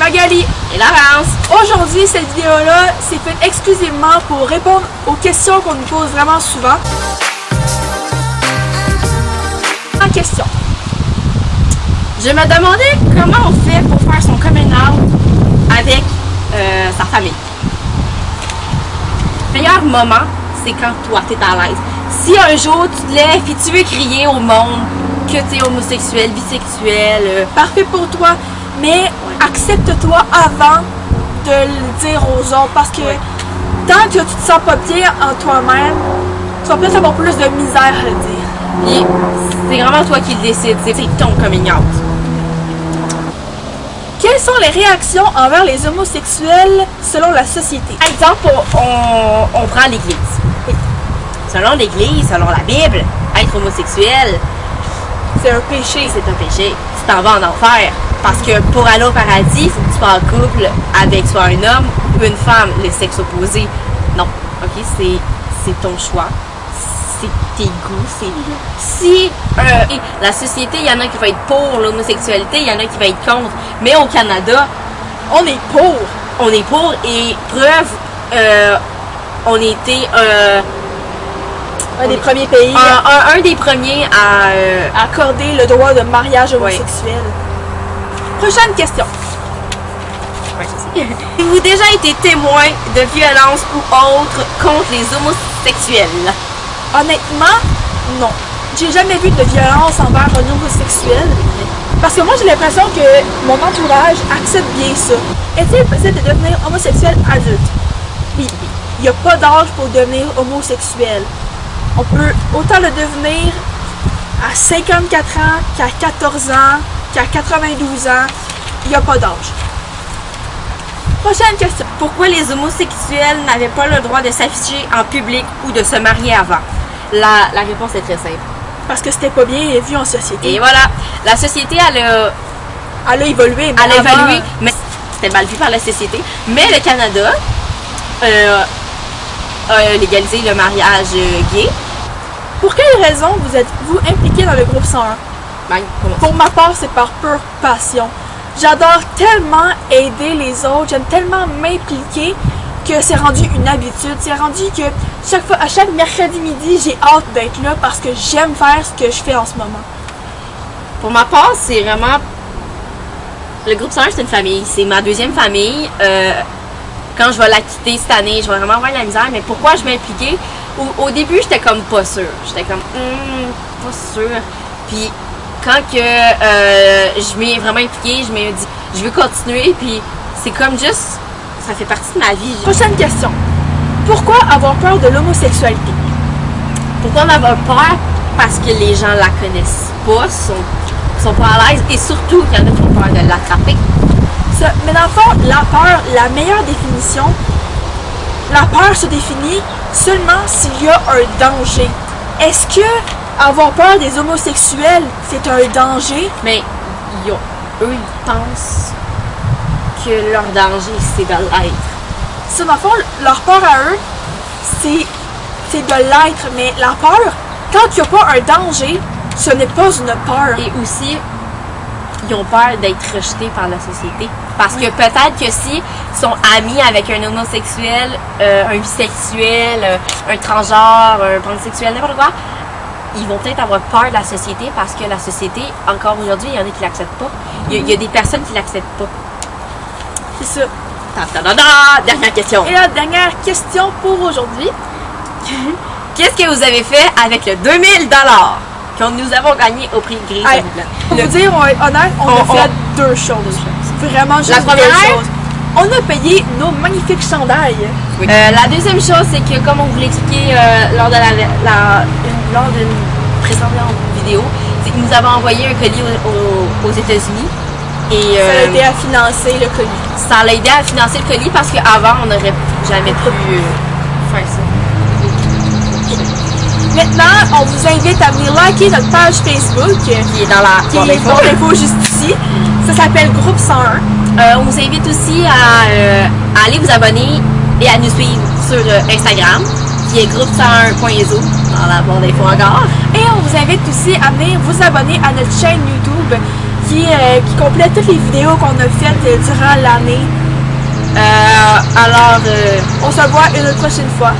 Magali et Laurence. Aujourd'hui, cette vidéo-là, c'est faite exclusivement pour répondre aux questions qu'on nous pose vraiment souvent. En question. Je me demandais comment on fait pour faire son coming out avec sa famille. Le meilleur moment, c'est quand toi, tu es à l'aise. Si un jour, tu te lèves et tu veux crier au monde que tu es homosexuel, bisexuel... Parfait pour toi, mais accepte-toi avant de le dire aux autres parce que tant que tu te sens pas bien en toi-même, tu vas peut-être avoir plus de misère à le dire. Puis, c'est vraiment toi qui le décides, c'est ton coming out. Quelles sont les réactions envers les homosexuels selon la société? Par exemple, on prend l'Église. Selon l'Église, selon la Bible, être homosexuel, C'est un péché. c'est un péché. Tu t'en vas en enfer. Parce que pour aller au paradis, il faut que tu sois en couple avec soit un homme ou une femme, le sexe opposé. Non, ok, c'est ton choix. C'est tes goûts. Si la société, il y en a qui vont être pour l'homosexualité, il y en a qui vont être contre. Mais au Canada, On est pour. on est pour et preuve, on était Un des premiers pays un des premiers à à accorder le droit de mariage homosexuel. Prochaine question. Avez-vous déjà été témoin de violences ou autres contre les homosexuels? Honnêtement, non. J'ai jamais vu de violence envers un homosexuel. Parce que moi, j'ai l'impression que mon entourage accepte bien ça. Est-il possible de devenir homosexuel adulte? Oui. Il n'y a pas d'âge pour devenir homosexuel. On peut autant le devenir à 54 ans, qu'à 14 ans, qu'à 92 ans. Il n'y a pas d'âge. Prochaine question. Pourquoi les homosexuels n'avaient pas le droit de s'afficher en public ou de se marier avant? La réponse est très simple. Parce que c'était pas bien vu en société. Et voilà, la société, elle Elle a évolué. Mais a avant, évalué, mais c'était mal vu par la société. Mais le Canada a légalisé le mariage gay. Pour quelle raison vous êtes-vous impliqué dans le groupe 101? Ben, comment ça? Pour ma part, c'est par pure passion. J'adore tellement aider les autres, j'aime tellement m'impliquer que c'est rendu une habitude. C'est rendu que à chaque mercredi midi, j'ai hâte d'être là parce que j'aime faire ce que je fais en ce moment. Pour ma part, c'est vraiment... Le groupe 101, c'est une famille. C'est ma deuxième famille. Quand je vais la quitter cette année, je vais vraiment avoir de la misère. Mais pourquoi je m'impliquais? Au début, j'étais comme pas sûre. J'étais comme, pas sûre. Puis quand que je m'ai vraiment impliquée, je me dis, je veux continuer. Puis c'est comme juste, ça fait partie de ma vie. Prochaine question. Pourquoi avoir peur de l'homosexualité? Pourquoi en avoir peur? Parce que les gens la connaissent pas, sont pas à l'aise. Et surtout, il y en a qui ont peur de l'attraper. Mais dans le fond, la peur, la meilleure définition, la peur se définit seulement s'il y a un danger. Est-ce que avoir peur des homosexuels, c'est un danger? Mais eux, ils pensent que leur danger, c'est de l'être. Ça, dans le fond, leur peur à eux, c'est de l'être. Mais la peur, quand il n'y a pas un danger, ce n'est pas une peur. Et aussi, ils ont peur d'être rejetés par la société. Parce que peut-être que si ils sont amis avec un homosexuel, un bisexuel, un transgenre, un pansexuel, n'importe quoi, ils vont peut-être avoir peur de la société parce que la société, encore aujourd'hui, il y en a qui l'acceptent pas. Il y a des personnes qui l'acceptent pas. C'est ça. Dernière question. Et la dernière question pour aujourd'hui. Qu'est-ce que vous avez fait avec le 2000$ que nous avons gagné au prix Gris? Hey, pour vous dire honnête, on a fait deux choses. Vraiment juste La première? deux choses. On a payé nos magnifiques chandails. Oui. La deuxième chose, c'est que comme on vous l'expliquait lors d'une précédente vidéo, c'est que nous avons envoyé un colis aux États-Unis. Et Ça a aidé à financer le colis. ça l'a aidé à financer le colis parce qu'avant, on n'aurait jamais pu faire ça. Maintenant, on vous invite à venir liker notre page Facebook Qui est dans la qui est dans l'info juste ici. Ça s'appelle Groupe 101. On vous invite aussi à aller vous abonner et à nous suivre sur Instagram, qui est groupe101.zo, dans la barre d'infos encore. Et on vous invite aussi à venir vous abonner à notre chaîne YouTube qui complète toutes les vidéos qu'on a faites durant l'année. Alors, On se voit une prochaine fois.